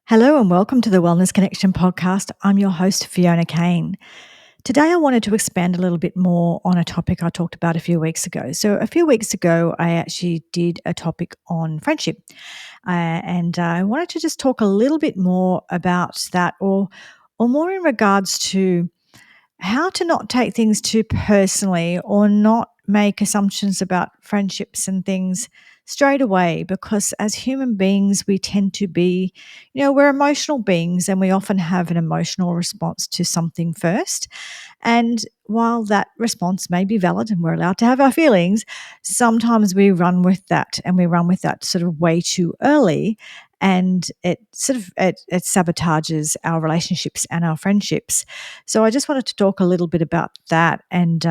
Hello and welcome to the Wellness Connection podcast. I'm your host, Fiona Kane. Today, I wanted to expand a little bit more on a topic I talked about a few weeks ago. So, a few weeks ago, I actually did a topic on friendship, and I wanted to just talk a little bit more about that, or more in regards to how to not take things too personally or not make assumptions about friendships and things straight away, because as human beings we tend to be, we're emotional beings and we often have an emotional response to something first. And while that response may be valid and we're allowed to have our feelings, sometimes we run with that, and we run with that sort of way too early, and it sabotages our relationships and our friendships. So I just wanted to talk a little bit about that, and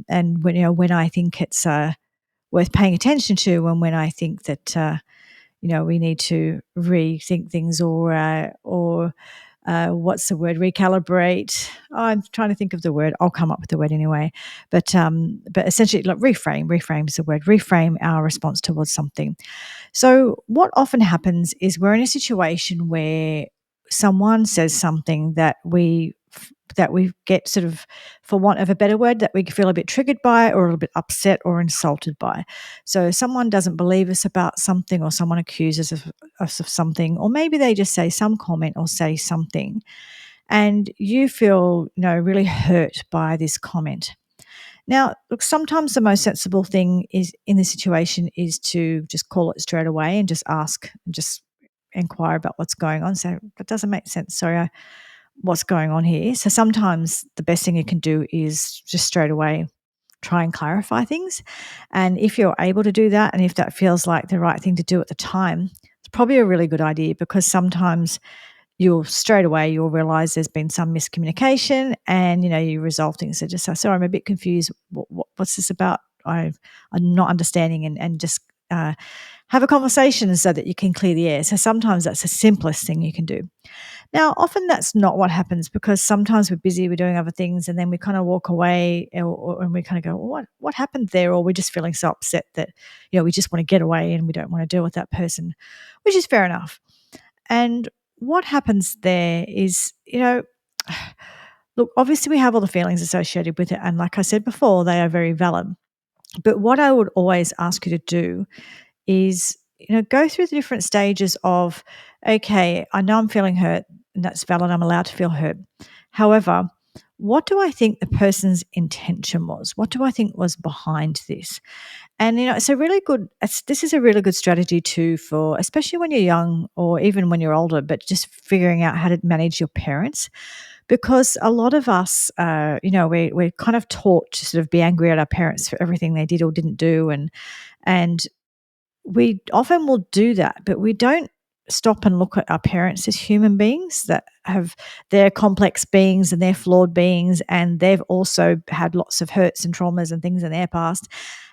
when I think it's worth paying attention to, and when I think that we need to rethink things, or what's the word? Recalibrate. Oh, I'm trying to think of the word. I'll come up with the word anyway. But essentially, like reframe. Reframe is the word. Reframe our response towards something. So what often happens is we're in a situation where someone says something that we get sort of, for want of a better word, that we feel a bit triggered by, or a little bit upset or insulted by. So someone doesn't believe us about something, or someone accuses us of something, or maybe they just say some comment or say something, and you feel, really hurt by this comment. Now, look, sometimes the most sensible thing is in this situation is to just call it straight away and just ask and just inquire about what's going on. So that doesn't make sense. Sorry, what's going on here? So sometimes the best thing you can do is just straight away try and clarify things. And if you're able to do that, and if that feels like the right thing to do at the time, it's probably a really good idea, because sometimes you'll realize there's been some miscommunication, and you resolve things. So just say, sorry, I'm a bit confused. What's this about? I'm not understanding, and just have a conversation so that you can clear the air. So sometimes that's the simplest thing you can do. Now, often that's not what happens, because sometimes we're busy, we're doing other things, and then we kind of walk away, and we kind of go, well, what happened there? Or we're just feeling so upset that, we just want to get away and we don't want to deal with that person, which is fair enough. And what happens there is, look, obviously we have all the feelings associated with it. And like I said before, they are very valid. But what I would always ask you to do is, go through the different stages of, okay, I know I'm feeling hurt, and that's valid. I'm allowed to feel hurt. However, what do I think the person's intention was? What do I think was behind this? And this is a really good strategy too, for especially when you're young, or even when you're older, but just figuring out how to manage your parents, because a lot of us, we're kind of taught to sort of be angry at our parents for everything they did or didn't do, and we often will do that, but we don't stop and look at our parents as human beings that have their complex beings and their flawed beings, and they've also had lots of hurts and traumas and things in their past.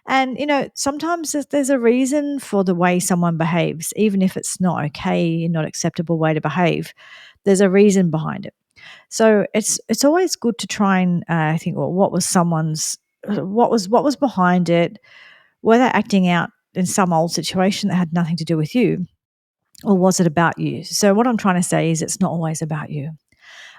And sometimes there's a reason for the way someone behaves, even if it's not okay, not acceptable way to behave. There's a reason behind it. So it's always good to try and think, well, what was behind it? Were they acting out in some old situation that had nothing to do with you, or was it about you? So what I'm trying to say is, it's not always about you.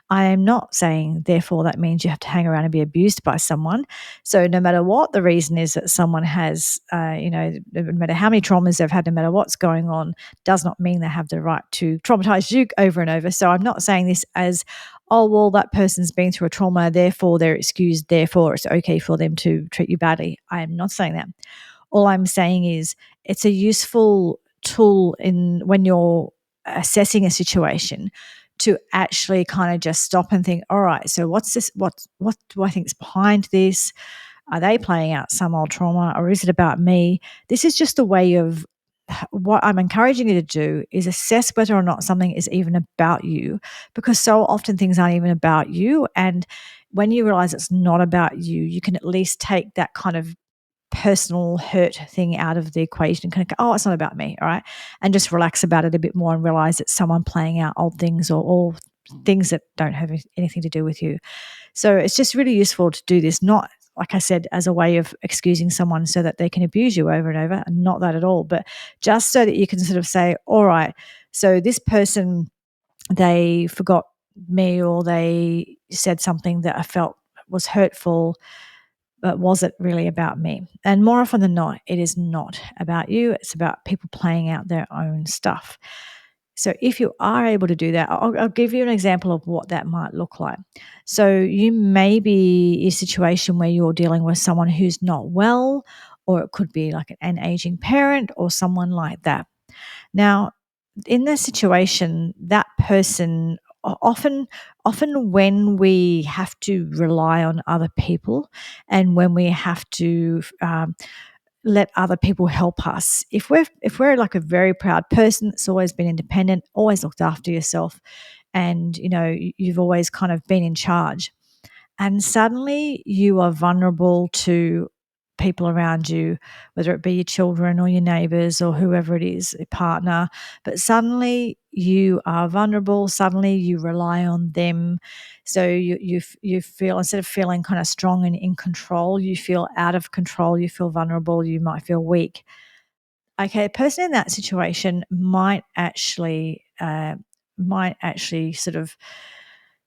I am not saying, therefore, that means you have to hang around and be abused by someone. So no matter what the reason is that someone has, no matter how many traumas they've had, no matter what's going on, does not mean they have the right to traumatize you over and over. So I'm not saying this as, oh, well, that person's been through a trauma, therefore they're excused, therefore it's okay for them to treat you badly. I am not saying that. All I'm saying is, it's a useful tool in when you're assessing a situation, to actually kind of just stop and think, all right, so what's this? What do I think is behind this? Are they playing out some old trauma, or is it about me? This is just a way of, what I'm encouraging you to do is assess whether or not something is even about you, because so often things aren't even about you. And when you realize it's not about you, you can at least take that kind of personal hurt thing out of the equation and kind of go, oh, it's not about me, all right? And just relax about it a bit more and realize it's someone playing out old things, or things that don't have anything to do with you. So it's just really useful to do this, not, like I said, as a way of excusing someone so that they can abuse you over and over, and not that at all, but just so that you can sort of say, all right, so this person they forgot me, or they said something that I felt was hurtful, but was it really about me? And more often than not, it is not about you. It's about people playing out their own stuff. So if you are able to do that, I'll give you an example of what that might look like. So you may be in a situation where you're dealing with someone who's not well, or it could be like an aging parent or someone like that. Now, in this situation, that person often when we have to rely on other people, and when we have to let other people help us, if we're like a very proud person that's always been independent, always looked after yourself, and you've always kind of been in charge, and suddenly you are vulnerable to people around you, whether it be your children or your neighbors or whoever it is, a partner, but suddenly you are vulnerable, suddenly you rely on them. So you feel, instead of feeling kind of strong and in control, you feel out of control, you feel vulnerable, you might feel weak. Okay, a person in that situation might actually sort of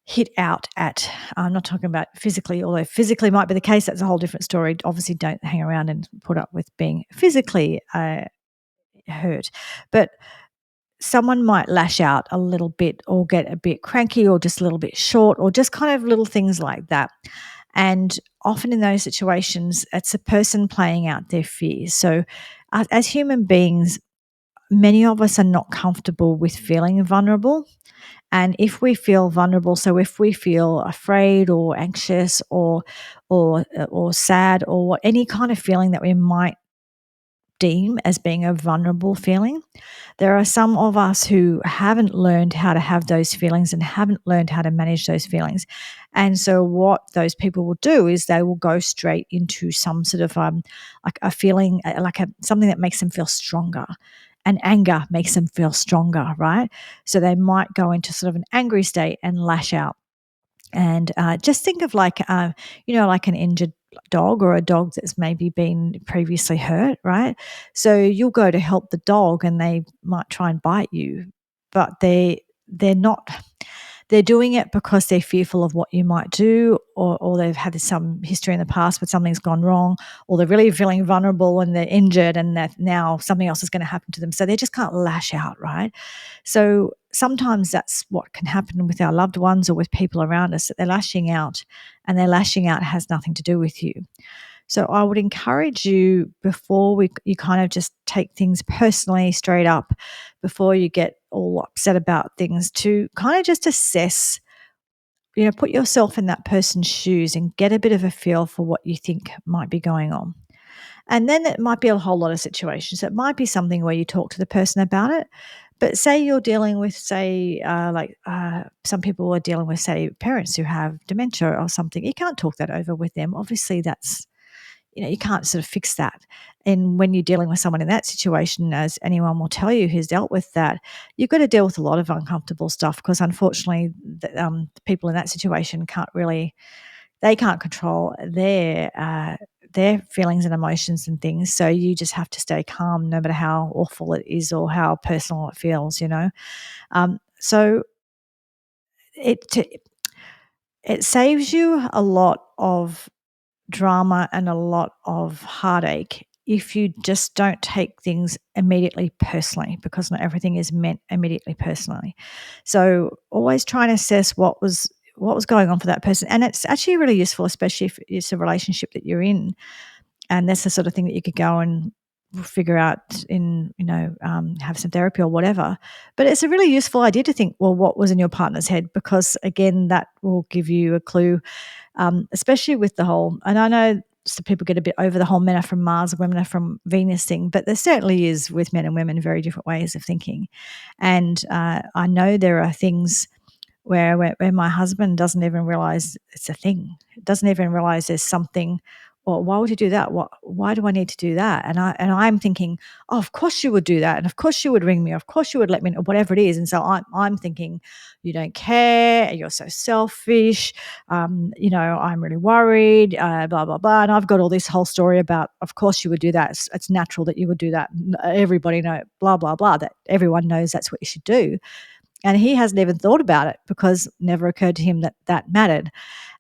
hit out at, I'm not talking about physically, although physically might be the case, that's a whole different story. Obviously, don't hang around and put up with being physically hurt. But someone might lash out a little bit, or get a bit cranky, or just a little bit short, or just kind of little things like that. And often in those situations, it's a person playing out their fears. So as human beings, many of us are not comfortable with feeling vulnerable. And if we feel vulnerable, so if we feel afraid or anxious or sad, or any kind of feeling that we might deem as being a vulnerable feeling, there are some of us who haven't learned how to have those feelings and haven't learned how to manage those feelings. And so what those people will do is they will go straight into some sort of like a feeling, like something that makes them feel stronger. And anger makes them feel stronger, right? So they might go into sort of an angry state and lash out. And just think of like an injured dog, or a dog that's maybe been previously hurt, right? So you'll go to help the dog, and they might try and bite you, but they're not. They're doing it because they're fearful of what you might do, or they've had some history in the past where something's gone wrong, or they're really feeling vulnerable and they're injured, and that now something else is going to happen to them. So they just can't lash out, right? So sometimes that's what can happen with our loved ones or with people around us, that they're lashing out, and their lashing out has nothing to do with you. So I would encourage you, before you kind of just take things personally straight up, before you get all upset about things, to kind of just assess, put yourself in that person's shoes and get a bit of a feel for what you think might be going on. And then it might be a whole lot of situations. It might be something where you talk to the person about it. But say you're dealing with, say, some people are dealing with, say, parents who have dementia or something. You can't talk that over with them. Obviously, that's, you can't sort of fix that. And when you're dealing with someone in that situation, as anyone will tell you who's dealt with that, you've got to deal with a lot of uncomfortable stuff, because unfortunately, the people in that situation they can't control their feelings and emotions and things. So you just have to stay calm, no matter how awful it is or how personal it feels. So it it saves you a lot of drama and a lot of heartache if you just don't take things immediately personally, because not everything is meant immediately personally. So always try and assess what was going on for that person. And it's actually really useful, especially if it's a relationship that you're in, and that's the sort of thing that you could go and figure out have some therapy or whatever. But it's a really useful idea to think, well, what was in your partner's head? Because again, that will give you a clue, especially with the whole, and I know some people get a bit over the whole men are from Mars, women are from Venus thing, but there certainly is, with men and women, very different ways of thinking. And I know there are things where my husband doesn't even realize it's a thing. Doesn't even realize there's something. Well, why would you do that? Why do I need to do that? And I'm thinking, oh, of course you would do that, and of course you would ring me, of course you would let me know, whatever it is. And so I'm thinking, you don't care, you're so selfish, I'm really worried, blah blah blah. And I've got all this whole story about, of course you would do that. It's natural that you would do that. Everybody know, blah blah blah. That everyone knows that's what you should do. And he hasn't even thought about it because it never occurred to him that that mattered.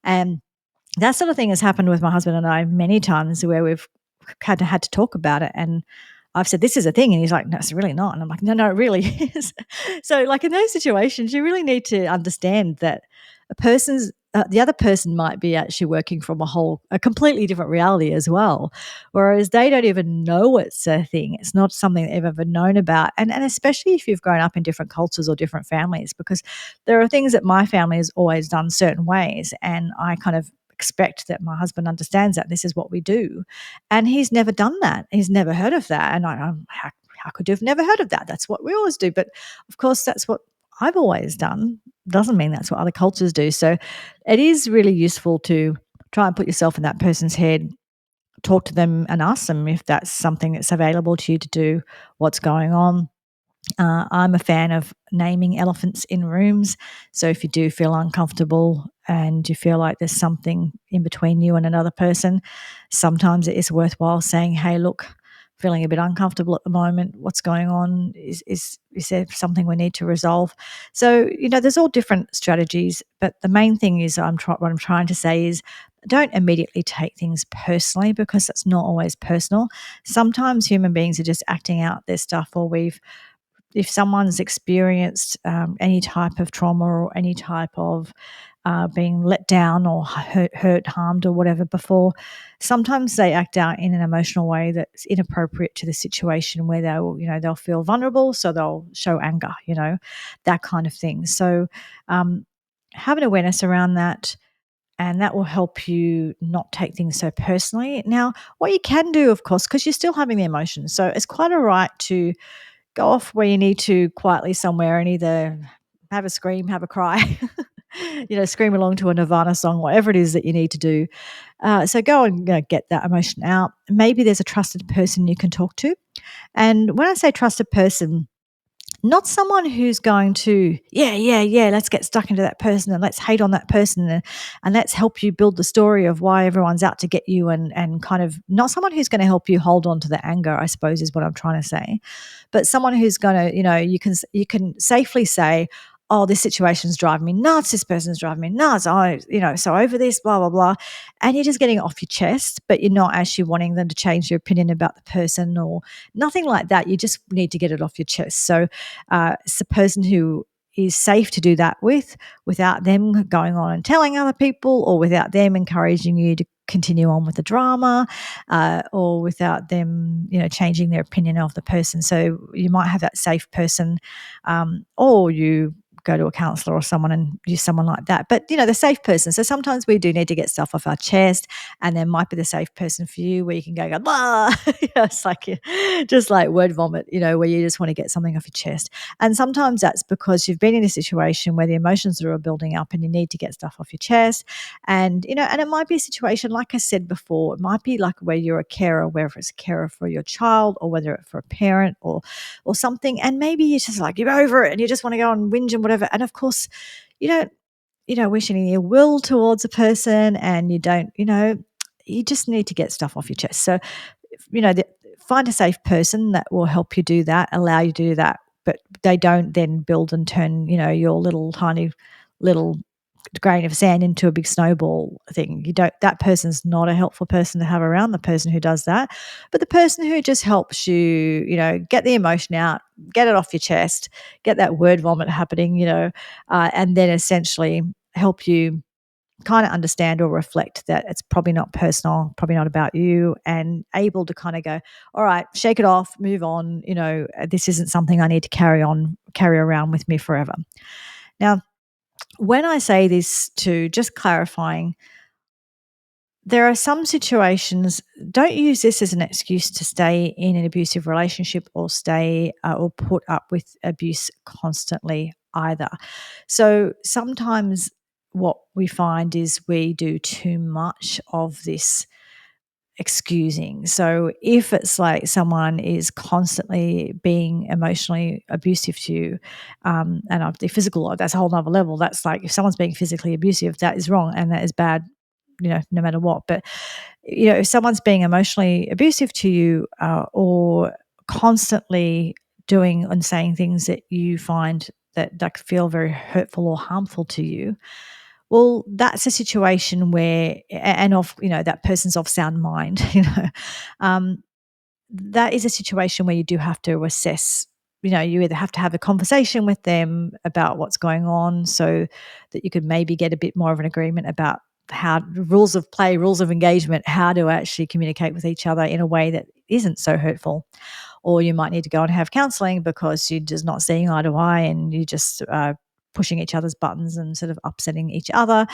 And that sort of thing has happened with my husband and I many times where we've had to talk about it. And I've said, this is a thing. And he's like, no, it's really not. And I'm like, no, no, it really is. So, like in those situations, you really need to understand that the other person might be actually working from a completely different reality as well. Whereas they don't even know it's a thing. It's not something they've ever known about. And especially if you've grown up in different cultures or different families, because there are things that my family has always done certain ways. And I kind of expect that my husband understands that this is what we do. And he's never done that. He's never heard of that. And how could you have never heard of that? That's what we always do. But of course, that's what I've always done. Doesn't mean that's what other cultures do. So it is really useful to try and put yourself in that person's head, talk to them and ask them if that's something that's available to you to do, what's going on. I'm a fan of naming elephants in rooms. So if you do feel uncomfortable and you feel like there's something in between you and another person, sometimes it is worthwhile saying, hey, look, feeling a bit uncomfortable at the moment. What's going on? Is there something we need to resolve? So, there's all different strategies, but the main thing is what I'm trying to say is don't immediately take things personally because that's not always personal. Sometimes human beings are just acting out their stuff, or if someone's experienced any type of trauma or any type of being let down or hurt, harmed, or whatever before, sometimes they act out in an emotional way that's inappropriate to the situation where they'll feel vulnerable, so they'll show anger, that kind of thing. So have an awareness around that. And that will help you not take things so personally. Now, what you can do, of course, because you're still having the emotions, so it's quite all right to go off where you need to quietly somewhere and either have a scream, have a cry, scream along to a Nirvana song, whatever it is that you need to do. So go and get that emotion out. Maybe there's a trusted person you can talk to. And when I say trusted person, not someone who's going to, yeah, let's get stuck into that person and let's hate on that person and let's help you build the story of why everyone's out to get you, and kind of not someone who's going to help you hold on to the anger, I suppose is what I'm trying to say. But someone who's going to, you can safely say, oh, this situation's driving me nuts. This person's driving me nuts. So over this, blah, blah, blah. And you're just getting it off your chest, but you're not actually wanting them to change your opinion about the person or nothing like that. You just need to get it off your chest. So it's a person who is safe to do that without them going on and telling other people, or without them encouraging you to continue on with the drama, or without them, changing their opinion of the person. So you might have that safe person, or you go to a counselor or someone and use someone like that. But, the safe person. So sometimes we do need to get stuff off our chest, and there might be the safe person for you where you can go, blah. It's like just like word vomit, where you just want to get something off your chest. And sometimes that's because you've been in a situation where the emotions are all building up and you need to get stuff off your chest. And, and it might be a situation, like I said before, it might be like where you're a carer, whether it's a carer for your child or whether it's for a parent or something. And maybe you're just like, you're over it and you just want to go and whinge and whatever. And of course, you don't wish any ill will towards a person, and you don't, you just need to get stuff off your chest. So, find a safe person that will help you do that, allow you to do that, but they don't then build and turn, your little tiny little grain of sand into a big snowball thing. That person's not a helpful person to have around, the person who does that. But the person who just helps you, get the emotion out, get it off your chest, get that word vomit happening, and then essentially help you kind of understand or reflect that it's probably not personal, probably not about you, and able to kind of go, all right, shake it off, move on, this isn't something I need to carry around with me forever. Now, when I say this, to just clarifying, there are some situations, don't use this as an excuse to stay in an abusive relationship or stay or put up with abuse constantly either. So sometimes what we find is we do too much of this excusing. So if it's like someone is constantly being emotionally abusive to you, and the physical, that's a whole nother level. That's like if someone's being physically abusive, that is wrong and that is bad, no matter what. But if someone's being emotionally abusive to you, or constantly doing and saying things that you find that feel very hurtful or harmful to you, well, that's a situation where, and of, that person's of sound mind, um, that is a situation where you do have to assess. You either have to have a conversation with them about what's going on so that you could maybe get a bit more of an agreement about how rules of play, rules of engagement, how to actually communicate with each other in a way that isn't so hurtful. Or you might need to go and have counselling because you're just not seeing eye to eye and you just pushing each other's buttons and sort of upsetting each other.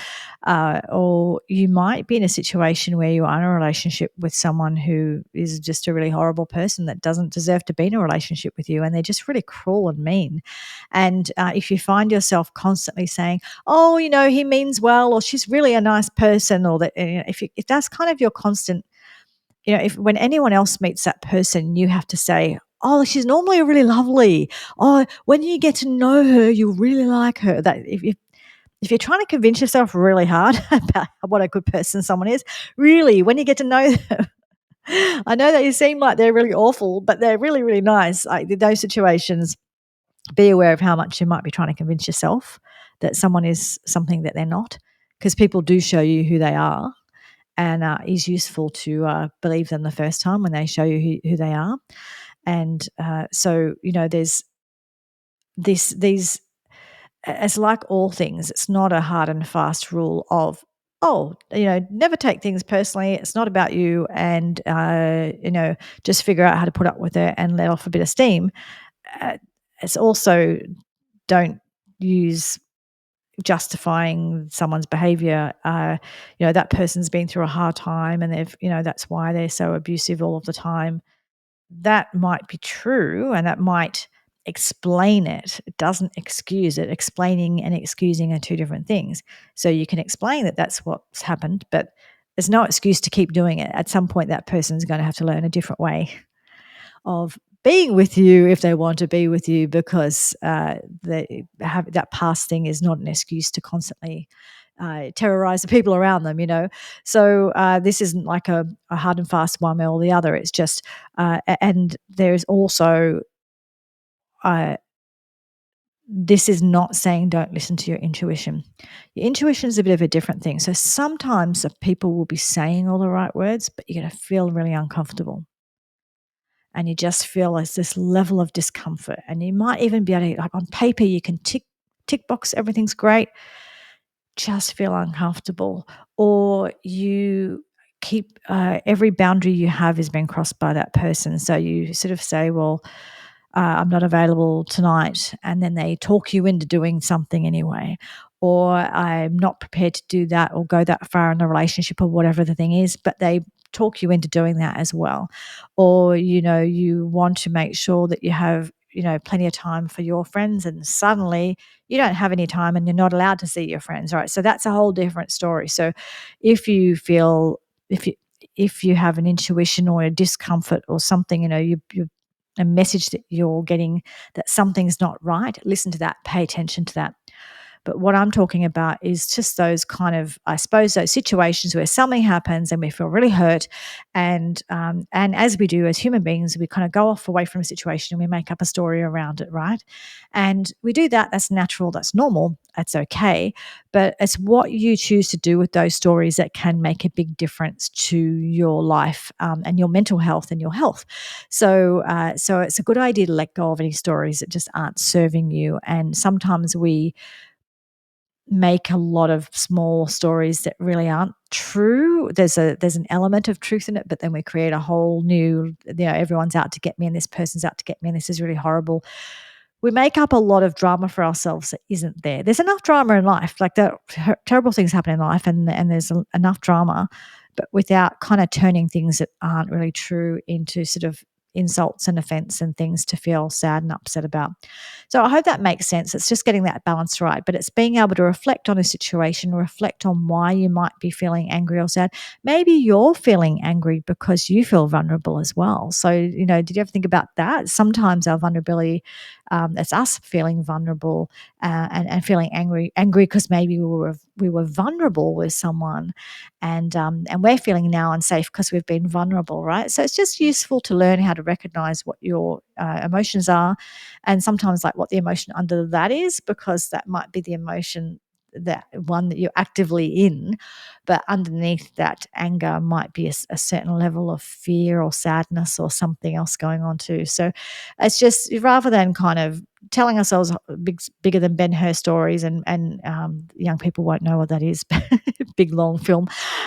Or you might be in a situation where you are in a relationship with someone who is just a really horrible person that doesn't deserve to be in a relationship with you, and they're just really cruel and mean. And if you find yourself constantly saying, "Oh, he means well," or "She's really a nice person," or that, if that's kind of your constant, if when anyone else meets that person, you have to say, "Oh, she's normally really lovely. Oh, when you get to know her, you'll really like her." That if you're trying to convince yourself really hard about what a good person someone is, really, when you get to know them, I know that you seem like they're really awful, but they're really, really nice. Like in those situations, be aware of how much you might be trying to convince yourself that someone is something that they're not, because people do show you who they are, and is useful to believe them the first time when they show you who they are. And so, there's these, as like all things, it's not a hard and fast rule of, oh, never take things personally. It's not about you, and just figure out how to put up with it and let off a bit of steam. Uh, it's also, don't use justifying someone's behavior. That person's been through a hard time and that's why they're so abusive all of the time. That might be true and that might explain it. It doesn't excuse it. Explaining and excusing are two different things. So you can explain that that's what's happened, but there's no excuse to keep doing it. At some point, that person's going to have to learn a different way of being with you if they want to be with you, because they have that past thing is not an excuse to constantly terrorize the people around them. So this isn't like a hard and fast one way or the other. It's just and there's also this is not saying don't listen to your intuition. Your intuition is a bit of a different thing. So sometimes people will be saying all the right words, but you're going to feel really uncomfortable. And you just feel as this level of discomfort. And you might even be able to, like on paper, you can tick box, everything's great, just feel uncomfortable. Or you keep every boundary you have is being crossed by that person. So you sort of say, well, I'm not available tonight. And then they talk you into doing something anyway. Or I'm not prepared to do that or go that far in the relationship or whatever the thing is, but they talk you into doing that as well. Or, you want to make sure that you have, plenty of time for your friends, and suddenly you don't have any time and you're not allowed to see your friends, right? So that's a whole different story. So if you feel, if you have an intuition or a discomfort or something, you a message that you're getting that something's not right, listen to that, pay attention to that. But what I'm talking about is just those kind of, I suppose, those situations where something happens and we feel really hurt, and as we do as human beings, we kind of go off away from a situation and we make up a story around it, right? And we do that. That's natural. That's normal. That's okay. But it's what you choose to do with those stories that can make a big difference to your life, and your mental health and your health. So it's a good idea to let go of any stories that just aren't serving you. And sometimes we make a lot of small stories that really aren't true. There's an element of truth in it, but then we create a whole new, everyone's out to get me and this person's out to get me and this is really horrible. We make up a lot of drama for ourselves that isn't there. There's enough drama in life, like terrible things happen in life, and there's enough drama, but without kind of turning things that aren't really true into sort of insults and offense and things to feel sad and upset about. So I hope that makes sense. It's just getting that balance right, but it's being able to reflect on a situation, reflect on why you might be feeling angry or sad. Maybe you're feeling angry because you feel vulnerable as well. So, did you ever think about that? Sometimes our vulnerability, it's us feeling vulnerable, and feeling angry because maybe we were vulnerable with someone, and we're feeling now unsafe because we've been vulnerable, right? So it's just useful to learn how to to recognize what your emotions are, and sometimes like what the emotion under that is, because that might be the emotion, that one that you're actively in, but underneath that anger might be a certain level of fear or sadness or something else going on too. So it's just, rather than kind of telling ourselves bigger than Ben Hur stories, and young people won't know what that is, big long film,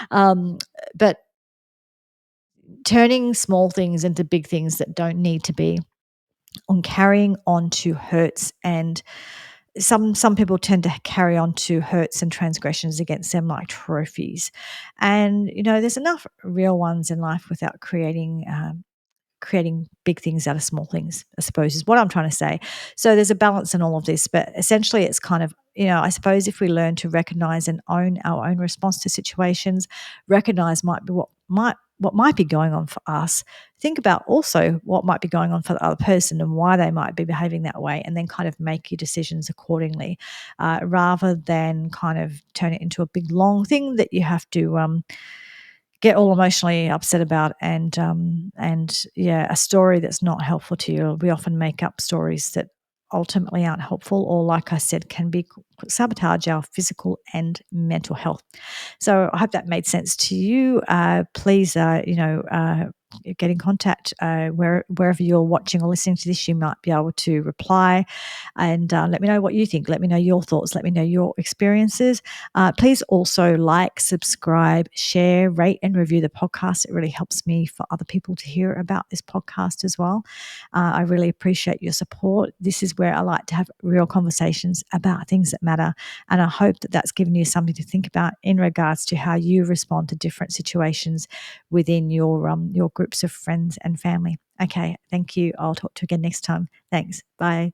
um, but turning small things into big things that don't need to be, on carrying on to hurts, and some people tend to carry on to hurts and transgressions against them like trophies. And there's enough real ones in life without creating big things out of small things, I suppose, is what I'm trying to say. So there's a balance in all of this, but essentially it's kind of, I suppose if we learn to recognize and own our own response to situations, recognize what might be going on for us, think about also what might be going on for the other person and why they might be behaving that way, and then kind of make your decisions accordingly, rather than kind of turn it into a big long thing that you have to get all emotionally upset about, and yeah, a story that's not helpful to you. We often make up stories that ultimately aren't helpful, or like I said, can be sabotage our physical and mental health. So I hope that made sense to you. Please, get in contact, wherever you're watching or listening to this. You might be able to reply and let me know what you think. Let me know your thoughts. Let me know your experiences. Please also like, subscribe, share, rate, and review the podcast. It really helps me for other people to hear about this podcast as well. I really appreciate your support. This is where I like to have real conversations about things that matter. And I hope that that's given you something to think about in regards to how you respond to different situations within your groups of friends and family. Okay, thank you. I'll talk to you again next time. Thanks. Bye.